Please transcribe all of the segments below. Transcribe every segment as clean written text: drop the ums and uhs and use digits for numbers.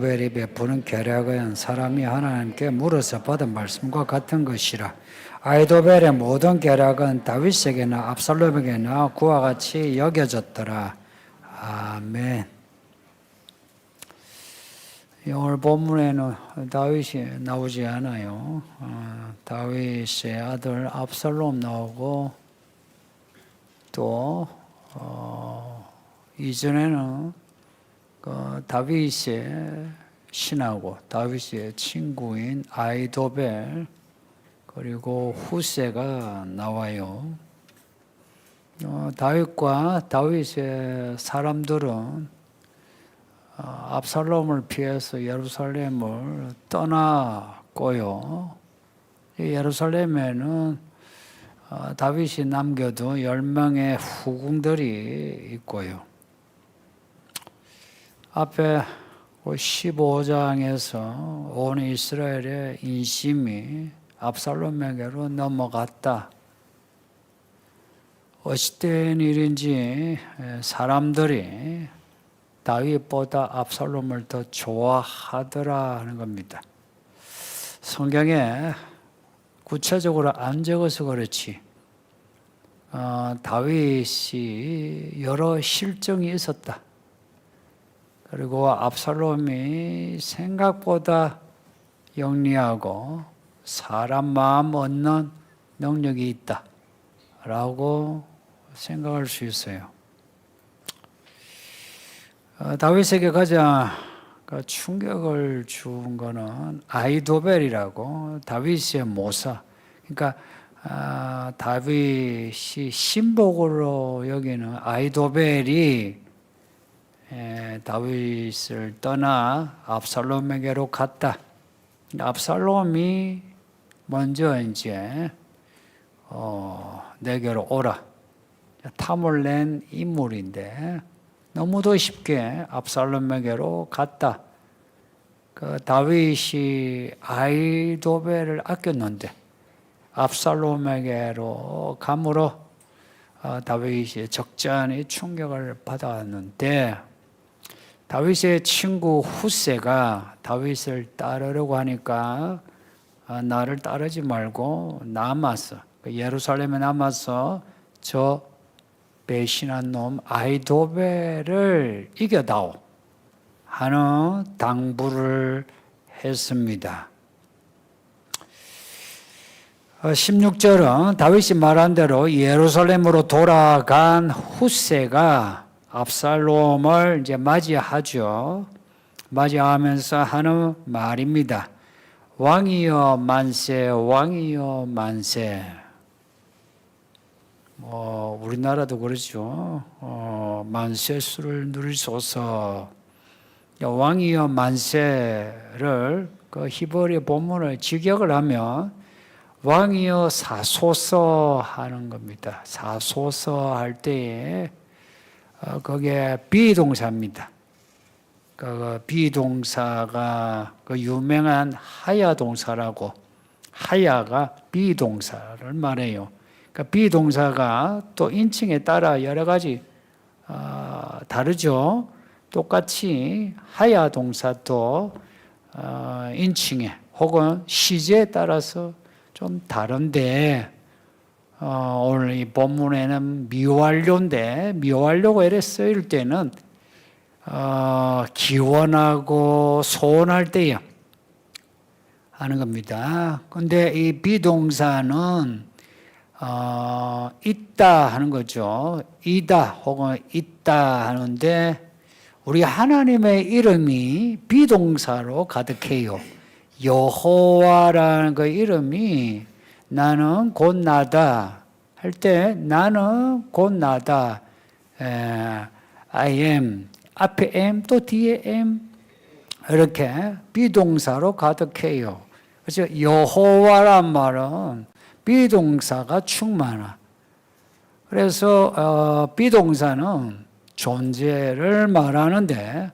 아이도벨이 베푸는 계략은 사람이 하나님께 물어서 받은 말씀과 같은 것이라. 아이도벨의 모든 계략은 다윗에게나 압살롬에게나 그와 같이 여겨졌더라. 아멘. 오늘 본문에는 다윗이 나오지 않아요. 다윗의 아들 압살롬 나오고 또 이전에는 다윗의 신하고 다윗의 친구인 아이도벨 그리고 후세가 나와요. 다윗과 다윗의 사람들은 압살롬을 피해서 예루살렘을 떠났고요. 예루살렘에는 다윗이 남겨둔 10명의 후궁들이 있고요. 앞에 15장에서 온 이스라엘의 인심이 압살롬에게로 넘어갔다. 어찌된 일인지 사람들이 다윗보다 압살롬을 더 좋아하더라 하는 겁니다. 성경에 구체적으로 안 적어서 그렇지 다윗이 여러 실정이 있었다. 그리고 압살롬이 생각보다 영리하고 사람 마음 얻는 능력이 있다 라고 생각할 수 있어요. 다윗에게 가장 충격을 준 거는 아이도벨이라고 다윗의 모사. 그러니까 다윗이 신복으로 여기는 아이도벨이 다윗을 떠나 압살롬에게로 갔다. 압살롬이 먼저 이제 내게로 오라. 탐을 낸 인물인데 너무도 쉽게 압살롬에게로 갔다. 다윗이 아이도벨을 아꼈는데 압살롬에게로 감으로 다윗이 적잖이 충격을 받았는데 다윗의 친구 후세가 다윗을 따르려고 하니까 나를 따르지 말고 남았어. 예루살렘에 남아서 저 배신한 놈 아이도벨을 이겨다오 하는 당부를 했습니다. 16절은 다윗이 말한 대로 예루살렘으로 돌아간 후세가 압살롬을 이제 맞이하죠. 맞이하면서 하는 말입니다. 왕이여 만세, 왕이여 만세. 우리나라도 그렇죠. 만세수를 누리소서. 왕이여 만세를 그 히브리 본문을 직역을 하면 왕이여 사소서 하는 겁니다. 사소서 할 때에 그게 비동사입니다. 그 비동사가 그 유명한 하야 동사라고 하야가 비동사를 말해요. 그러니까 비동사가 또 인칭에 따라 여러 가지 다르죠. 똑같이 하야 동사도 인칭에 혹은 시제에 따라서 좀 다른데 오늘 이 본문에는 미완료인데 미완료가 이래 쓰일 때는 기원하고 소원할 때요 하는 겁니다. 근데 이 비동사는 있다 하는 거죠. 이다 혹은 있다 하는데 우리 하나님의 이름이 비동사로 가득해요. 여호와라는 그 이름이 나는 곧 나다 할 때 나는 곧 나다. I am 앞에 am 또 뒤에 am 이렇게 비동사로 가득해요. 그래서 여호와란 말은 비동사가 충만하. 그래서 비동사는 존재를 말하는데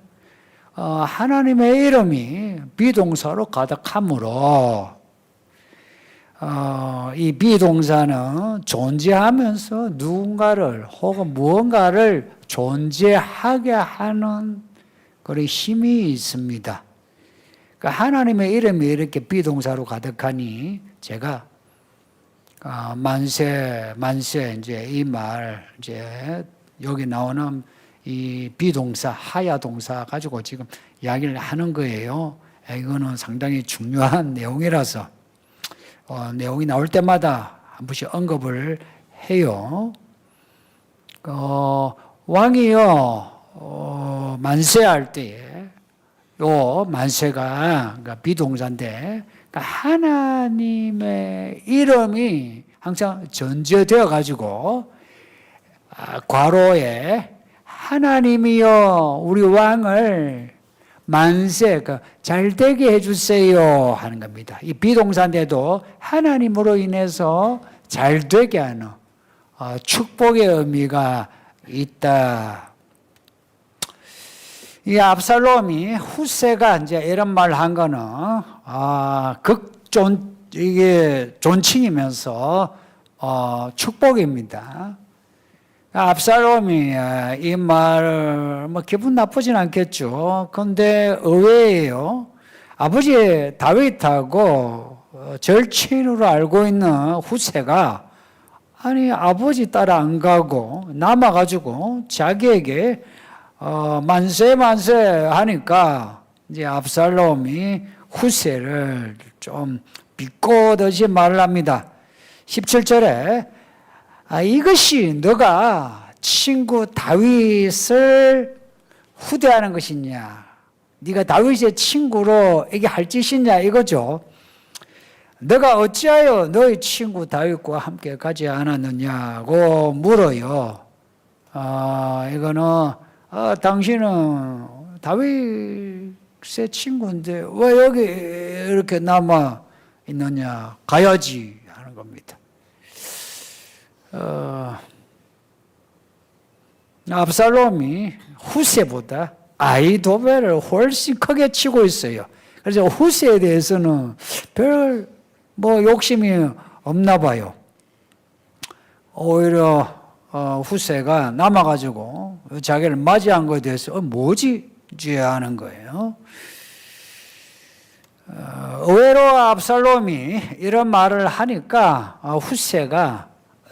하나님의 이름이 비동사로 가득하므로 이 비동사는 존재하면서 누군가를 혹은 무언가를 존재하게 하는 그런 힘이 있습니다. 그러니까 하나님의 이름이 이렇게 비동사로 가득하니 제가 만세 이제 이 말 이제 여기 나오는 이 비동사 하야 동사 가지고 지금 이야기를 하는 거예요. 이거는 상당히 중요한 내용이라서 내용이 나올 때마다 한 번씩 언급을 해요. 왕이요 만세할 때에 요 만세가 그러니까 비동사인데 그러니까 하나님의 이름이 항상 전제되어 가지고 괄호에 하나님이여 우리 왕을 만세 잘되게 해주세요 하는 겁니다. 이 비동사인데도 하나님으로 인해서 잘되게 하는 축복의 의미가 있다. 이 압살롬이 후세가 이제 이런 말 한 거는 이게 존칭이면서 축복입니다. 압살롬이 이 말 뭐 기분 나쁘진 않겠죠. 그런데 의외예요. 아버지 다윗하고 절친으로 알고 있는 후세가 아니 아버지 따라 안 가고 남아가지고 자기에게 만세 하니까 이제 압살롬이 후세를 좀 비꼬듯이 말을 합니다. 17절에 이것이 너가 친구 다윗을 후대하는 것이냐, 네가 다윗의 친구로 이게 할 짓이냐 이거죠. 너가 어찌하여 너의 친구 다윗과 함께 가지 않았느냐고 물어요. 이거는 당신은 다윗의 친구인데 왜 여기 이렇게 남아 있느냐, 가야지 하는 겁니다. 압살롬이 후세보다 아히도벨을 훨씬 크게 치고 있어요. 그래서 후세에 대해서는 별 욕심이 없나 봐요. 오히려 후세가 남아가지고 자기를 맞이한 것에 대해서 뭐지? 하는 거예요. 의외로 압살롬이 이런 말을 하니까 후세가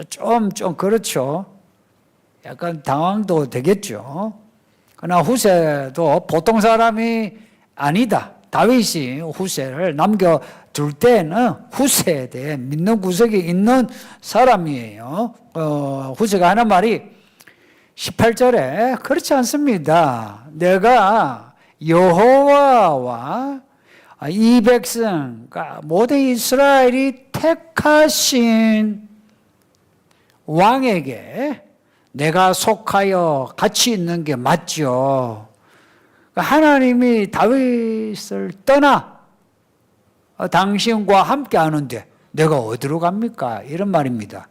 좀 그렇죠. 약간 당황도 되겠죠. 그러나 후세도 보통 사람이 아니다. 다윗이 후세를 남겨둘 때는 후세에 대해 믿는 구석이 있는 사람이에요. 후세가 하는 말이 18절에 그렇지 않습니다. 내가 여호와와 이 백성, 모든 이스라엘이 택하신 왕에게 내가 속하여 같이 있는 게 맞죠. 하나님이 다윗을 떠나 당신과 함께 하는데 내가 어디로 갑니까? 이런 말입니다.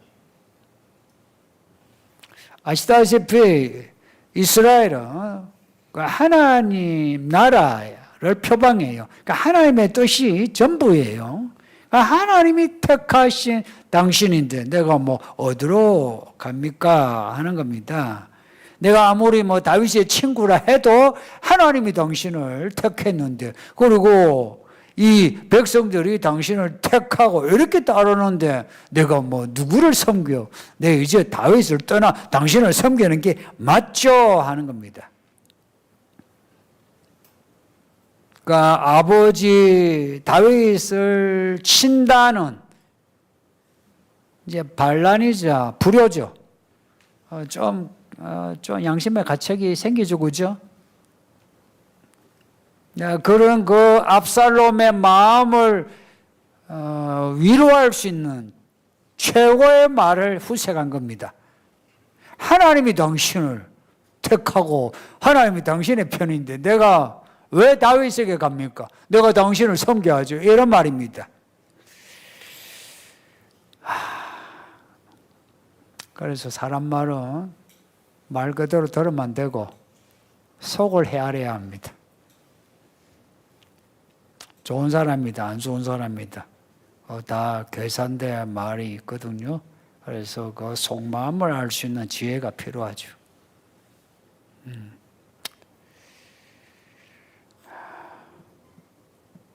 아시다시피 이스라엘은 하나님 나라를 표방해요. 하나님의 뜻이 전부예요. 하나님이 택하신 당신인데 내가 어디로 갑니까? 하는 겁니다. 내가 아무리 다윗의 친구라 해도 하나님이 당신을 택했는데, 그리고 이 백성들이 당신을 택하고 이렇게 따르는데 내가 누구를 섬겨? 내가 이제 다윗을 떠나 당신을 섬기는 게 맞죠? 하는 겁니다. 그러니까 아버지 다윗을 친다는 이제 반란이자 불효죠. 좀 양심의 가책이 생기죠, 그죠? 그런 그 압살롬의 마음을 위로할 수 있는 최고의 말을 후세한 겁니다. 하나님이 당신을 택하고 하나님이 당신의 편인데 내가 왜 다윗에게 갑니까? 내가 당신을 섬겨야죠. 이런 말입니다. 그래서 사람 말은 말 그대로 들으면 안 되고 속을 헤아려야 합니다. 좋은 사람이다, 안 좋은 사람이다. 다 계산된 말이 있거든요. 그래서 그 속마음을 알 수 있는 지혜가 필요하죠.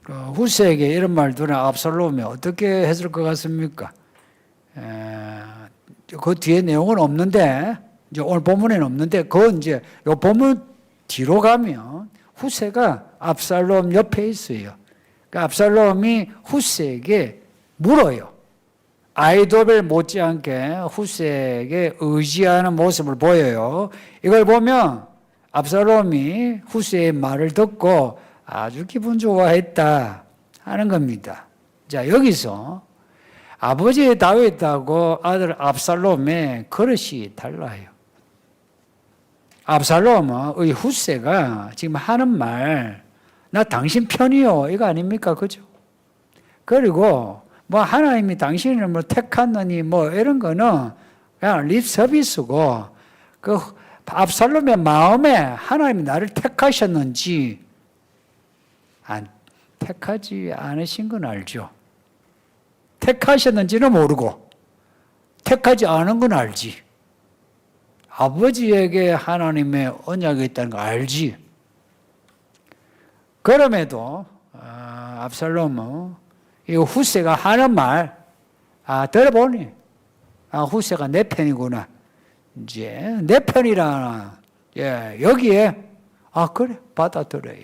후세에게 이런 말 들은 압살롬이 어떻게 했을 것 같습니까? 그 뒤에 내용은 없는데, 이제 오늘 본문에는 없는데, 그건 이제 요 본문 뒤로 가면 후세가 압살롬 옆에 있어요. 그러니까 압살롬이 후세에게 물어요. 아이도벨 못지않게 후세에게 의지하는 모습을 보여요. 이걸 보면 압살롬이 후세의 말을 듣고 아주 기분 좋아했다 하는 겁니다. 자, 여기서 아버지 다윗하고 아들 압살롬의 그릇이 달라요. 압살롬의 후세가 지금 하는 말, 나 당신 편이요, 이거 아닙니까? 그죠? 그리고 뭐 하나님이 당신을 뭐 택하느니 뭐 이런 거는 그냥 립 서비스고, 그 압살롬의 마음에 하나님이 나를 택하셨는지 택하지 않으신 건 알죠. 택하셨는지는 모르고 택하지 않은 건 알지. 아버지에게 하나님의 언약이 있다는 거 알지. 그럼에도 압살롬은 이 후세가 하는 말 들어보니 후세가 내 편이구나. 이제 내 편이라 여기에 그래 받아들여요.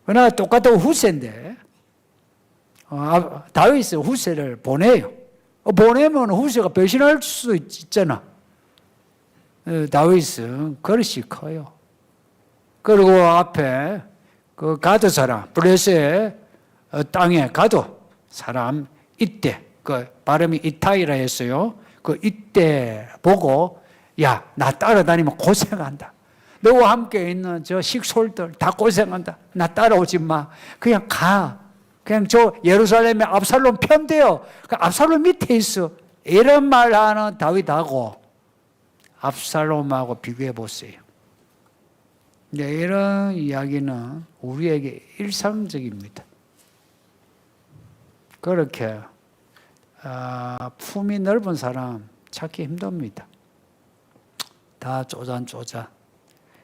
그러나 똑같은 후세인데 다윗이 후세를 보내요. 보내면 후세가 배신할 수 있잖아. 다윗은 그릇이 커요. 그리고 앞에 그 가드 사람, 블레셋의 땅에 가드 사람 이때, 그 발음이 이타이라 했어요. 그 이때 보고 야, 나 따라다니면 고생한다. 너와 함께 있는 저 식솔들 다 고생한다. 나 따라오지 마. 그냥 가. 그냥 저 예루살렘의 압살롬 편대요. 그 압살롬 밑에 있어. 이런 말 하는 다윗하고 압살롬하고 비교해 보세요. 이런 이야기는 우리에게 일상적입니다. 그렇게 품이 넓은 사람 찾기 힘듭니다. 다 쪼잔쪼잔.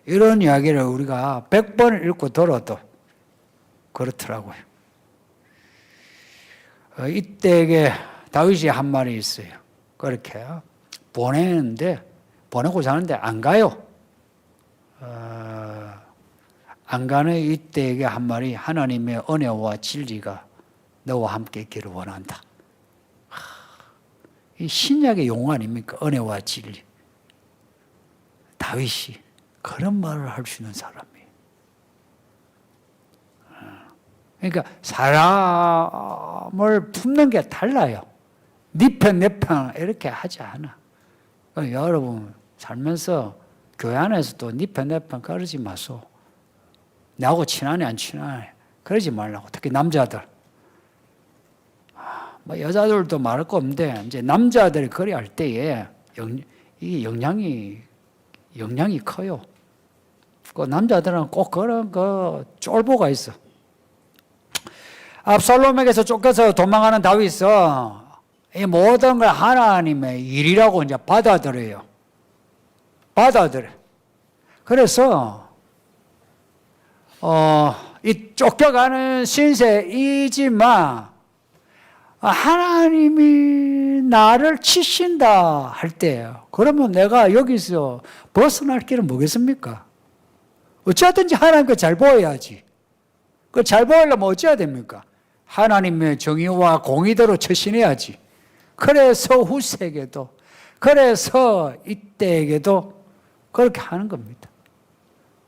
이런 이야기를 우리가 100번을 읽고 들어도 그렇더라고요. 이때에 다윗이 한 말이 있어요. 그렇게 보내고자 하는데 안 가요. 안 가는 이때에게 한 말이 하나님의 은혜와 진리가 너와 함께 있기를 원한다. 이 신약의 용어 아닙니까? 은혜와 진리. 다윗이 그런 말을 할 수 있는 사람이에요. 그러니까 사람을 품는 게 달라요. 네 편, 내 편 이렇게 하지 않아. 여러분 살면서 교회 안에서도 네 편, 내 편 그러지 마소. 나하고 친하네 안 친하네 그러지 말라고. 특히 남자들. 뭐 여자들도 말할 거 없는데 이제 남자들이 그리 할 때에 이 영향이 커요. 그 남자들은 꼭 그런 그 쫄보가 있어. 압살롬에게서 쫓겨서 도망가는 다윗은 이 모든 걸 하나님의 일이라고 이제 받아들여요. 그래서 이 쫓겨가는 신세이지만 하나님이 나를 치신다 할 때예요. 그러면 내가 여기서 벗어날 길은 뭐겠습니까? 어찌하든지 하나님께 잘 보여야지. 그 잘 보이려면 어찌해야 됩니까? 하나님의 정의와 공의대로 처신해야지. 그래서 후세에게도, 그래서 이때에게도 그렇게 하는 겁니다.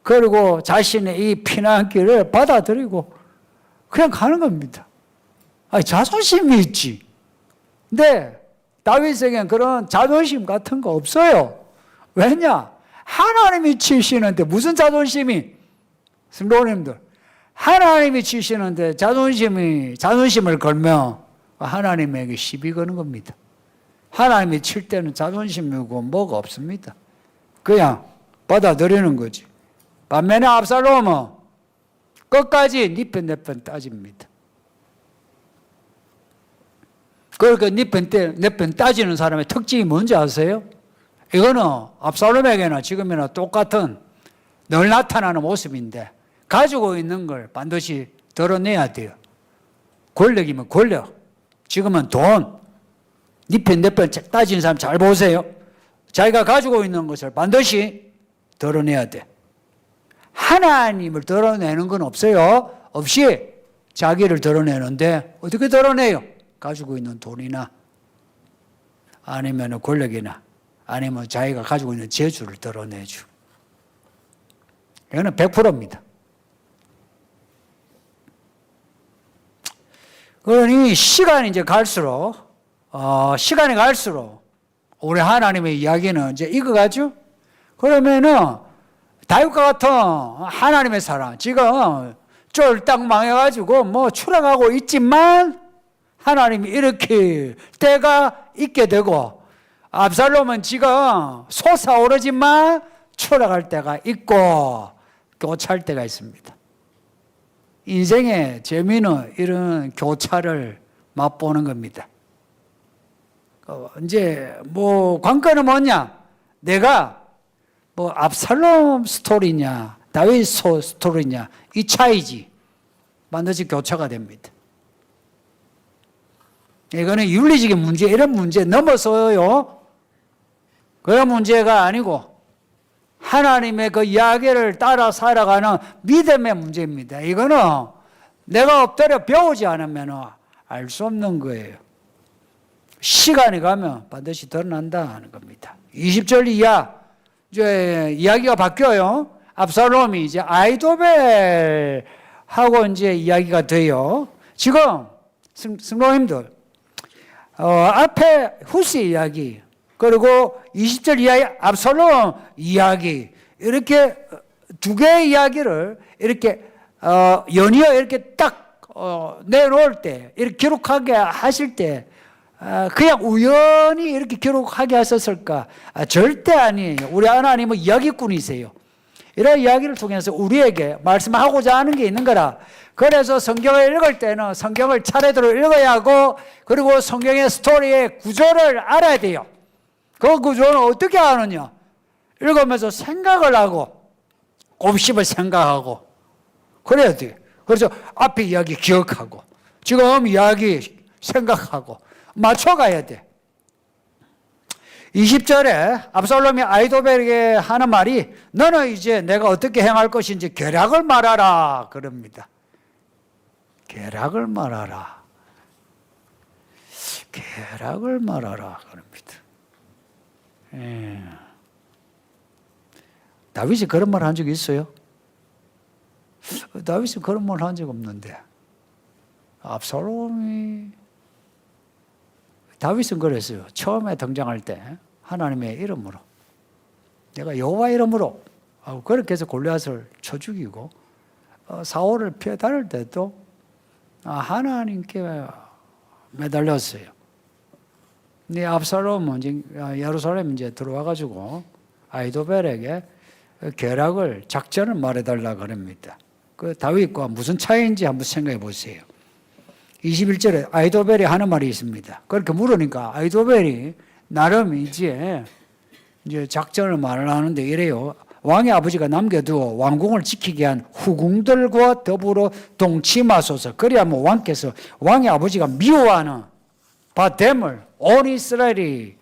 그리고 자신의 이 피난길을 받아들이고 그냥 가는 겁니다. 자존심이 있지. 근데 다윗에게는 그런 자존심 같은 거 없어요. 왜냐? 하나님이 치시는데 무슨 자존심이? 성도님들, 하나님이 치시는데 자존심을 걸면 하나님에게 시비 거는 겁니다. 하나님이 칠 때는 자존심이고 뭐가 없습니다. 그냥 받아들이는 거지. 반면에 압살롬은 끝까지 네 편 내 편 따집니다. 그러니까 네 편 따지는 사람의 특징이 뭔지 아세요? 이거는 압살롬에게나 지금이나 똑같은 늘 나타나는 모습인데 가지고 있는 걸 반드시 드러내야 돼요. 권력이면 권력, 지금은 돈. 네 편, 내 편 따지는 사람 잘 보세요. 자기가 가지고 있는 것을 반드시 드러내야 돼. 하나님을 드러내는 건 없어요. 없이 자기를 드러내는데 어떻게 드러내요? 가지고 있는 돈이나 아니면 권력이나 아니면 자기가 가지고 있는 재주를 드러내죠. 이거는 100%입니다. 그러니 시간이 갈수록 우리 하나님의 이야기는 이제 익어가죠. 그러면은 다윗과 같은 하나님의 사람, 지금 쫄딱 망해가지고 뭐 추락하고 있지만 하나님이 이렇게 때가 있게 되고, 압살롬은 지금 솟아오르지만 추락할 때가 있고 교차할 때가 있습니다. 인생의 재미는 이런 교차를 맛보는 겁니다. 이제 뭐 관건은 뭐냐? 내가 뭐 압살롬 스토리냐 다윗 스토리냐 이 차이지. 반드시 교차가 됩니다. 이거는 윤리적인 문제, 이런 문제 넘어서요, 그런 문제가 아니고 하나님의 그 이야기를 따라 살아가는 믿음의 문제입니다. 이거는 내가 엎드려 배우지 않으면 알 수 없는 거예요. 시간이 가면 반드시 드러난다 하는 겁니다. 20절 이하 이제 이야기가 바뀌어요. 압살롬이 이제 아히도벨하고 이제 이야기가 돼요. 지금 성도님들 앞에 후시 이야기 그리고 20절 이하의 압살롬 이야기 이렇게 두 개의 이야기를 이렇게 연이어 이렇게 딱 내놓을 때 이렇게 기록하게 하실 때 그냥 우연히 이렇게 기록하게 하셨을까? 절대 아니에요. 우리 하나님은 이야기꾼이세요. 이런 이야기를 통해서 우리에게 말씀하고자 하는 게 있는 거라. 그래서 성경을 읽을 때는 성경을 차례대로 읽어야 하고, 그리고 성경의 스토리의 구조를 알아야 돼요. 그 구조는 어떻게 아느냐? 읽으면서 생각을 하고 곱씹을 생각하고 그래야 돼요. 그래서 앞에 이야기 기억하고 지금 이야기 생각하고 맞춰가야 돼. 20절에 압살롬이 아히도벨에게 하는 말이 너는 이제 내가 어떻게 행할 것인지 계략을 말하라 그럽니다. 계략을 말하라. 계략을 말하라 그럽니다. 다윗이 그런 말 한 적 있어요? 다윗이 그런 말 한 적 없는데 압살롬이 다윗은 그랬어요. 처음에 등장할 때 하나님의 이름으로 내가 여호와 이름으로 하고 그렇게 해서 골리앗을 쳐 죽이고 사울을 피해 다닐 때도 하나님께 매달렸어요. 근데 압살롬은 예루살렘 이제 들어와가지고 아히도벨에게 계략을 작전을 말해달라 그럽니다. 그 다윗과 무슨 차이인지 한번 생각해 보세요. 21절에 아히도벨이 하는 말이 있습니다. 그렇게 물으니까 아히도벨이 나름 이제 작전을 말을 하는데 이래요. 왕의 아버지가 남겨두어 왕궁을 지키게 한 후궁들과 더불어 동침하소서. 그래야면 왕께서 왕의 아버지가 미워하는 바됨을 온 이스라엘이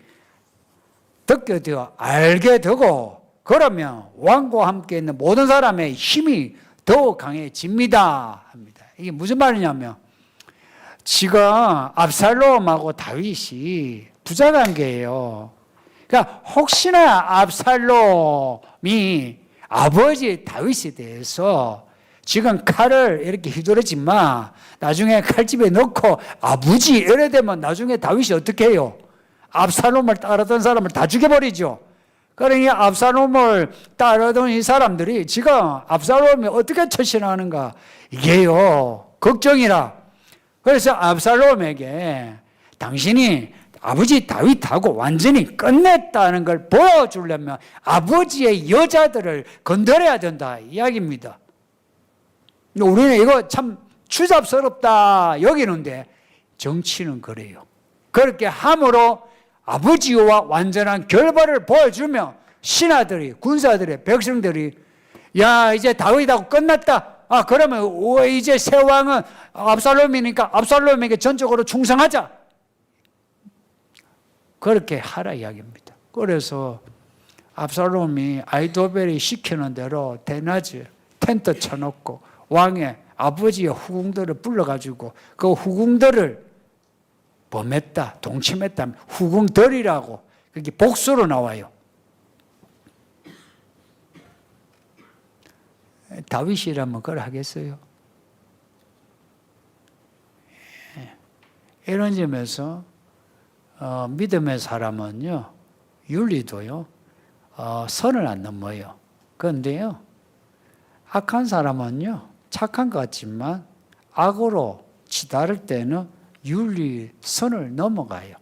듣게 되어 알게 되고, 그러면 왕과 함께 있는 모든 사람의 힘이 더욱 강해집니다 합니다. 이게 무슨 말이냐면 지금 압살롬하고 다윗이 부자관계예요. 그러니까 혹시나 압살롬이 아버지 다윗에 대해서 지금 칼을 이렇게 휘두르지만 나중에 칼집에 넣고 아버지 이래 되면 나중에 다윗이 어떻게 해요? 압살롬을 따르던 사람을 다 죽여버리죠. 그러니 압살롬을 따르던 이 사람들이 지금 압살롬이 어떻게 처신하는가 이게요 걱정이라. 그래서 압살롬에게 당신이 아버지 다윗하고 완전히 끝냈다는 걸 보여주려면 아버지의 여자들을 건드려야 된다 이야기입니다. 우리는 이거 참 추잡스럽다 여기는데 정치는 그래요. 그렇게 함으로 아버지와 완전한 결발을 보여주면 신하들이, 군사들이, 백성들이 야 이제 다윗하고 끝났다 그러면 이제 새 왕은 압살롬이니까 압살롬에게 전적으로 충성하자. 그렇게 하라 이야기입니다. 그래서 압살롬이 아히도벨이 시키는 대로 대낮에 텐트 쳐놓고 왕의 아버지의 후궁들을 불러가지고 그 후궁들을 범했다, 동침했다. 후궁들이라고 그게 복수로 나와요. 다윗이라면 그걸 하겠어요? 이런 점에서 믿음의 사람은요, 윤리도요, 선을 안 넘어요. 그런데요, 악한 사람은요, 착한 것 같지만 악으로 치달을 때는 윤리 선을 넘어가요.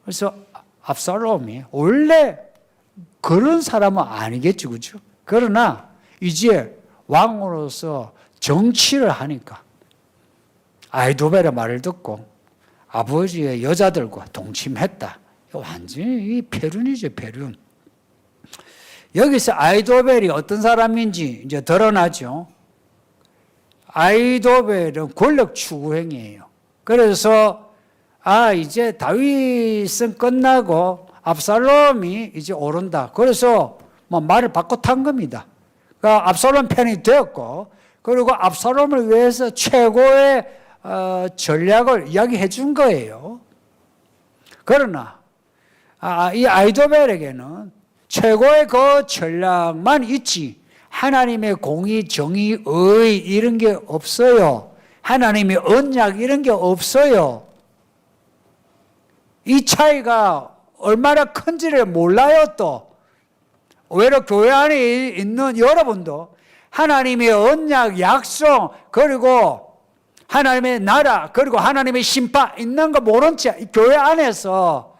그래서 압살롬이 원래 그런 사람은 아니겠죠, 그죠? 그러나 이제 왕으로서 정치를 하니까 아히도벨의 말을 듣고 아버지의 여자들과 동침했다. 완전히 이 패륜이죠, 패륜. 여기서 아히도벨이 어떤 사람인지 이제 드러나죠. 아히도벨은 권력 추구행위예요. 그래서 이제 다윗은 끝나고 압살롬이 이제 오른다. 그래서 말을 바꿔 탄 겁니다. 그러니까 압살롬 편이 되었고, 그리고 압살롬을 위해서 최고의 전략을 이야기해 준 거예요. 그러나 이 아히도벨에게는 최고의 그 전략만 있지 하나님의 공의, 정의, 의 이런 게 없어요. 하나님의 언약 이런 게 없어요. 이 차이가 얼마나 큰지를 몰라요. 또 오히려 교회 안에 있는 여러분도 하나님의 언약, 약속, 그리고 하나님의 나라, 그리고 하나님의 심판 있는 거 모른 채 교회 안에서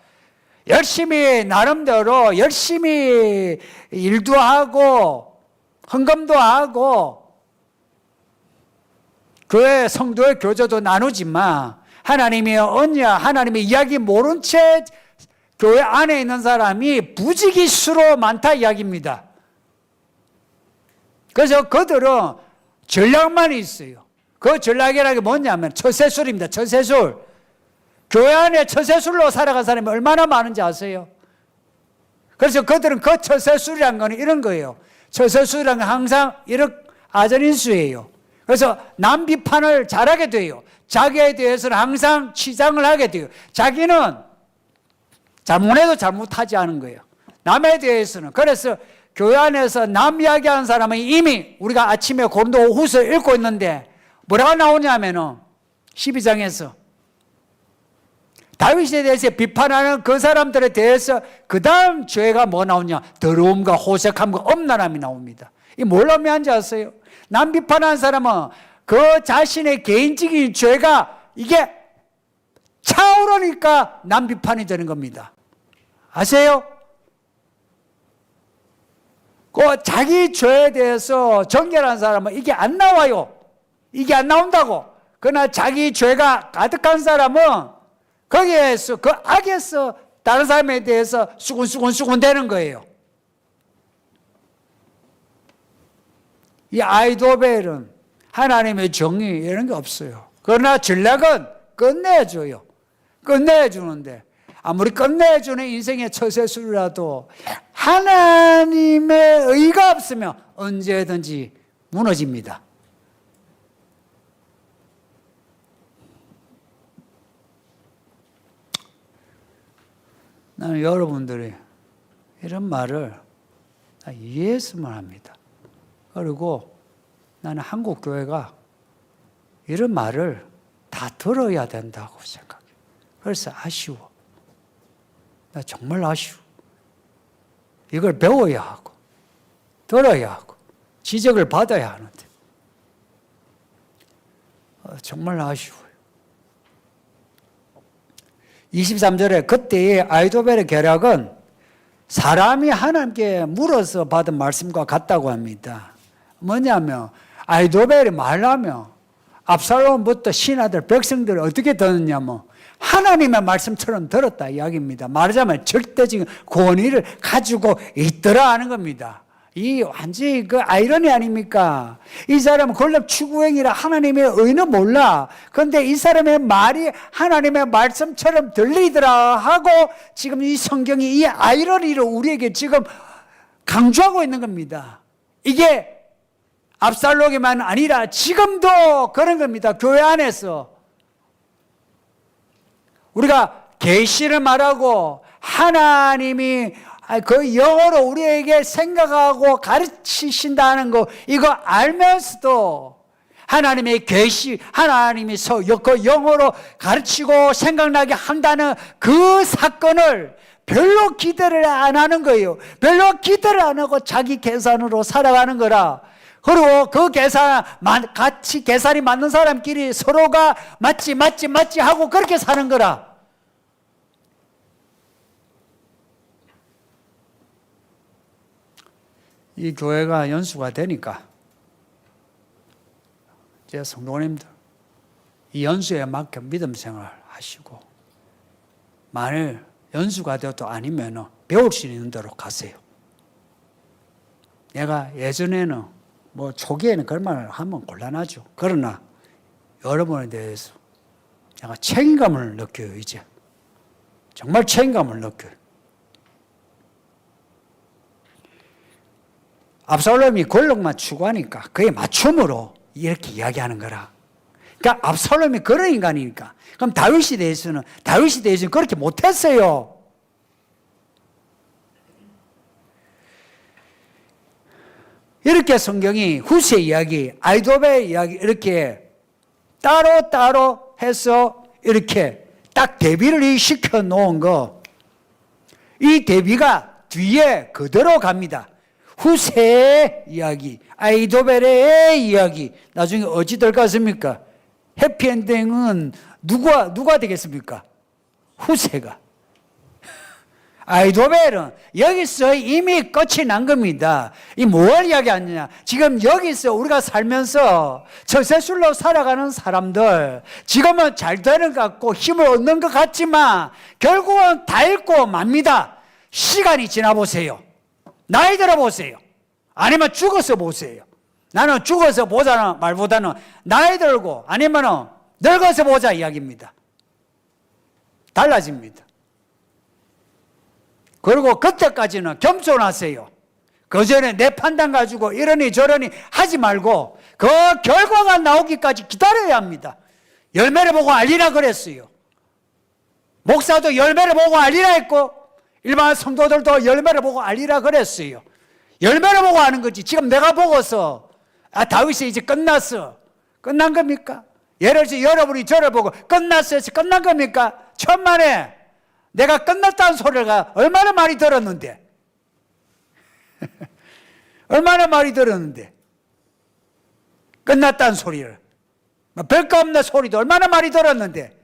열심히 나름대로 열심히 일도 하고 헌금도 하고 교회 성도의 교제도 나누지만 하나님의 언약, 하나님의 이야기 모른 채 교회 안에 있는 사람이 부지기수로 많다 이야기입니다. 그래서 그들은 전략만 있어요. 그 전략이라는 게 뭐냐면 처세술입니다. 처세술. 교회 안에 처세술로 살아간 사람이 얼마나 많은지 아세요? 그래서 그들은 그 처세술이라는 거는 이런 거예요. 처세술이라는 건 항상 이런 아전인수예요. 그래서 남 비판을 잘하게 돼요. 자기에 대해서는 항상 치장을 하게 돼요. 자기는 잘못해도 잘못하지 않은 거예요. 남에 대해서는. 그래서 교회 안에서 남 이야기하는 사람은 이미 우리가 아침에 고린도후서 읽고 있는데 뭐라고 나오냐면은 12장에서 다윗에 대해서 비판하는 그 사람들에 대해서 그 다음 죄가 뭐 나오냐? 더러움과 호색함과 엄란함이 나옵니다. 이 뭘 의미하는지 아세요? 남 비판하는 사람은 그 자신의 개인적인 죄가 이게 차오르니까 남 비판이 되는 겁니다. 아세요? 그 자기 죄에 대해서 정결한 사람은 이게 안 나와요. 이게 안 나온다고. 그러나 자기 죄가 가득한 사람은 거기에서 그 악에서 다른 사람에 대해서 수군수군 되는 거예요. 이 아히도벨은 하나님의 정의 이런 게 없어요. 그러나 전략은 끝내줘요. 끝내주는데 아무리 끝내주는 인생의 처세술이라도 하나님의 의가 없으면 언제든지 무너집니다. 나는 여러분들이 이런 말을 이해했으면 합니다. 그리고 나는 한국 교회가 이런 말을 다 들어야 된다고 생각해요. 그래서 아쉬워. 나 정말 아쉬워. 이걸 배워야 하고 들어야 하고 지적을 받아야 하는데 정말 아쉬워요. 23절에 그때의 아히도벨의 계략은 사람이 하나님께 물어서 받은 말씀과 같다고 합니다. 뭐냐면 아히도벨이 말하면 압살롬부터 신하들, 백성들을 어떻게 듣느냐면 하나님의 말씀처럼 들었다 이야기입니다. 말하자면 절대적인 권위를 가지고 있더라 하는 겁니다. 이 완전히 그 아이러니 아닙니까? 이 사람은 권력 추구행위라 하나님의 의는 몰라. 그런데 이 사람의 말이 하나님의 말씀처럼 들리더라 하고 지금 이 성경이 이 아이러니를 우리에게 지금 강조하고 있는 겁니다. 이게 압살롬에만 아니라 지금도 그런 겁니다. 교회 안에서 우리가 계시를 말하고 하나님이 그 영어로 우리에게 생각하고 가르치신다는 거 이거 알면서도 하나님의 계시, 하나님이 그 영어로 가르치고 생각나게 한다는 그 사건을 별로 기대를 안 하는 거예요. 별로 기대를 안 하고 자기 계산으로 살아가는 거라. 그리고 그 같이 계산이 맞는 사람끼리 서로가 맞지 하고 그렇게 사는 거라. 이 교회가 연수가 되니까 제 성도님들 이 연수에 맞게 믿음 생활 하시고 만일 연수가 되어도 아니면 배울 수 있는 대로 가세요. 내가 예전에는 초기에는 그런 말을 하면 곤란하죠. 그러나 여러분에 대해서 내가 책임감을 느껴요. 이제 정말 책임감을 느껴요. 압살롬이 권력만 추구하니까 그에 맞춤으로 이렇게 이야기하는 거라. 그러니까 압살롬이 그런 인간이니까. 그럼 다윗에 대해서는 그렇게 못했어요. 이렇게 성경이 후세 이야기, 아히도벨 이야기 이렇게 따로 해서 이렇게 딱 대비를 시켜 놓은 거, 이 대비가 뒤에 그대로 갑니다. 후세의 이야기, 아히도벨의 이야기, 나중에 어찌 될 것 같습니까? 해피엔딩은 누가 되겠습니까? 후세가. 아히도벨은 여기서 이미 끝이 난 겁니다. 이 뭘 이야기하느냐? 지금 여기서 우리가 살면서 저세술로 살아가는 사람들, 지금은 잘 되는 것 같고 힘을 얻는 것 같지만 결국은 다 잃고 맙니다. 시간이 지나보세요. 나이 들어보세요. 아니면 죽어서 보세요. 나는 죽어서 보자는 말보다는 나이 들고 아니면 늙어서 보자 이야기입니다. 달라집니다. 그리고 그때까지는 겸손하세요. 그 전에 내 판단 가지고 이러니 저러니 하지 말고 그 결과가 나오기까지 기다려야 합니다. 열매를 보고 알리라 그랬어요. 목사도 열매를 보고 알리라 했고 일반 성도들도 열매를 보고 알리라 그랬어요. 열매를 보고 하는 거지. 지금 내가 보고서 다윗이 이제 끝났어. 끝난 겁니까? 예를 들어 여러분이 저를 보고 끝났어요. 끝난 겁니까? 천만에 내가 끝났다는 소리가 얼마나 많이 들었는데 얼마나 많이 들었는데 끝났다는 소리를 별거 없는 소리도 얼마나 많이 들었는데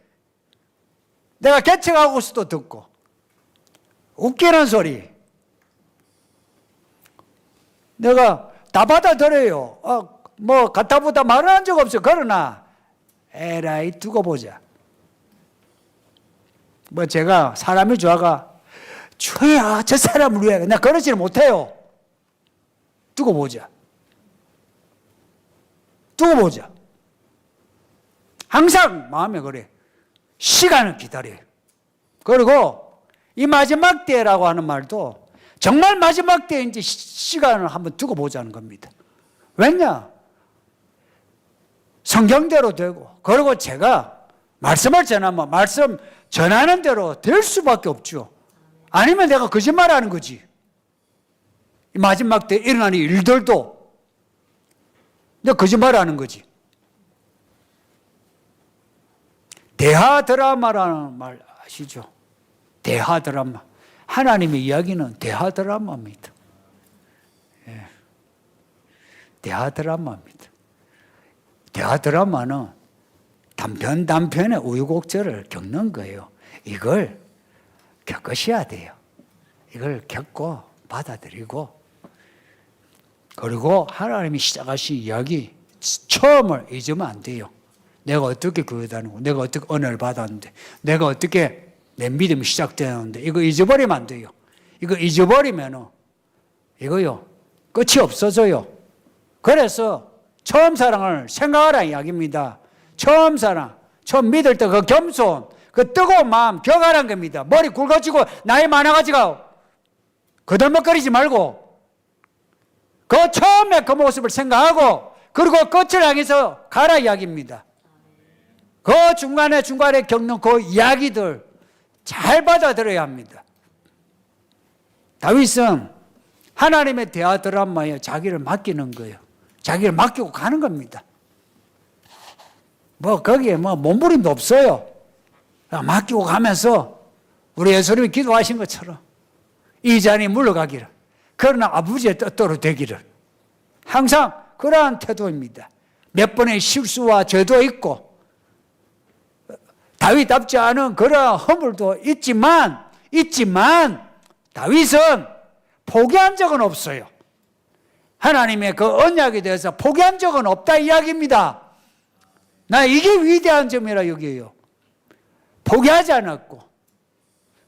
내가 개척하고서도 듣고 웃기는 소리 내가 다 받아들여요. 갖다보다 말을 한 적 없어. 그러나 에라이 두고 보자. 제가 사람이 좋아가 주야 저 사람을 위해 나 그러지를 못해요. 두고 보자. 항상 마음에 그래. 시간을 기다려요. 그리고 이 마지막 때라고 하는 말도 정말 마지막 때인지 시간을 한번 두고 보자는 겁니다. 왜냐? 성경대로 되고 그리고 제가 말씀을 전하면 말씀 전하는 대로 될 수밖에 없죠. 아니면 내가 거짓말하는 거지. 이 마지막 때 일어나는 일들도 내가 거짓말하는 거지. 대하 드라마라는 말 아시죠? 대하 드라마. 하나님의 이야기는 대하 드라마입니다. 예. 대하 드라마입니다. 대하 드라마는 단편의 우여곡절을 겪는 거예요. 이걸 겪으셔야 돼요. 이걸 겪고 받아들이고 그리고 하나님이 시작하신 이야기 처음을 잊으면 안 돼요. 내가 어떻게 교회 다니고 내가 어떻게 은혜를 받았는데 내가 어떻게 내 믿음이 시작되었는데 이거 잊어버리면 안 돼요. 이거 잊어버리면 이거요 끝이 없어져요. 그래서 처음 사랑을 생각하라 이야기입니다. 처음 사랑, 처음 믿을 때 그 겸손, 그 뜨거운 마음 기억하라는 겁니다. 머리 굵어지고 나이 많아가지고 거들먹거리지 말고 그 처음에 그 모습을 생각하고 그리고 끝을 향해서 가라 이야기입니다. 그 중간에 겪는 그 이야기들 잘 받아들여야 합니다. 다윗은 하나님의 대화 드라마에 자기를 맡기는 거예요. 자기를 맡기고 가는 겁니다. 거기에 몸부림도 없어요. 맡기고 가면서 우리 예수님이 기도하신 것처럼 이 잔이 물러가기를, 그러나 아버지의 뜻대로 되기를, 항상 그러한 태도입니다. 몇 번의 실수와 죄도 있고 다윗답지 않은 그러한 허물도 있지만 다윗은 포기한 적은 없어요. 하나님의 그 언약에 대해서 포기한 적은 없다 이야기입니다. 나 이게 위대한 점이라 여기에요. 포기하지 않았고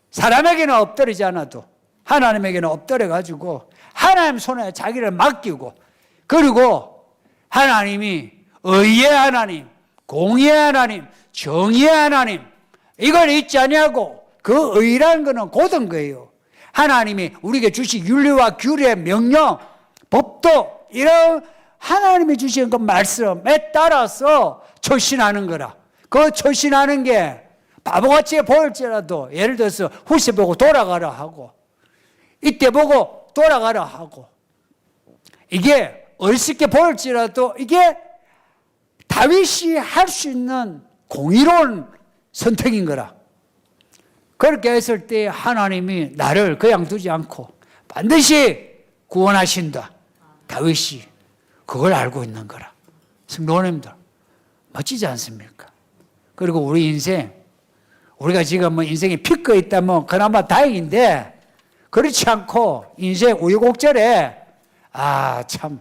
사람에게는 엎드리지 않아도 하나님에게는 엎드려가지고 하나님 손에 자기를 맡기고, 그리고 하나님이 의의 하나님, 공의의 하나님, 정의의 하나님, 이걸 잊지 아니하고, 그 의라는 것은 고든 거예요. 하나님이 우리에게 주신 윤리와 규례, 명령, 법도 이런 하나님이 주신 그 말씀에 따라서 처신하는 거라. 그 처신하는 게 바보같이 보일지라도, 예를 들어서 후세 보고 돌아가라 하고 이때 보고 돌아가라 하고, 이게 어리석게 보일지라도 이게 다윗이 할 수 있는 공의로운 선택인 거라. 그렇게 했을 때 하나님이 나를 그냥 두지 않고 반드시 구원하신다. 다윗이 그걸 알고 있는 거라. 성도님들, 멋지지 않습니까? 그리고 우리 인생, 우리가 지금 인생에 피꺼 있다면 그나마 다행인데, 그렇지 않고 인생 우여곡절에 참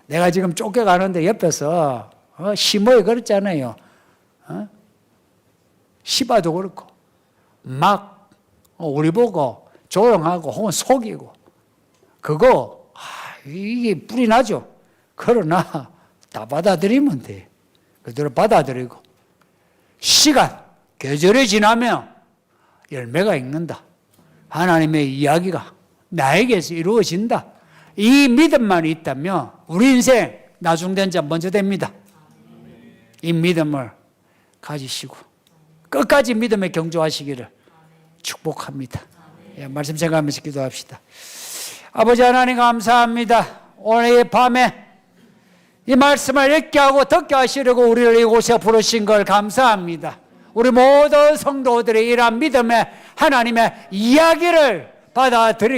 내가 지금 쫓겨가는데 옆에서 시모에 그랬잖아요. 시바도 그렇고 막 우리 보고 조롱하고 혹은 속이고, 그거 이게 뿌리 나죠. 그러나 다 받아들이면 돼. 그대로 받아들이고 시간, 계절이 지나면 열매가 익는다. 하나님의 이야기가 나에게서 이루어진다. 이 믿음만 있다면 우리 인생 나중된 자 먼저 됩니다. 이 믿음을 가지시고 끝까지 믿음에 경주하시기를 축복합니다. 말씀 생각하면서 기도합시다. 아버지 하나님 감사합니다. 오늘 이 밤에 이 말씀을 읽게 하고 듣게 하시려고 우리를 이곳에 부르신 걸 감사합니다. 우리 모든 성도들이 이러한 믿음의 하나님의 이야기를 받아들이고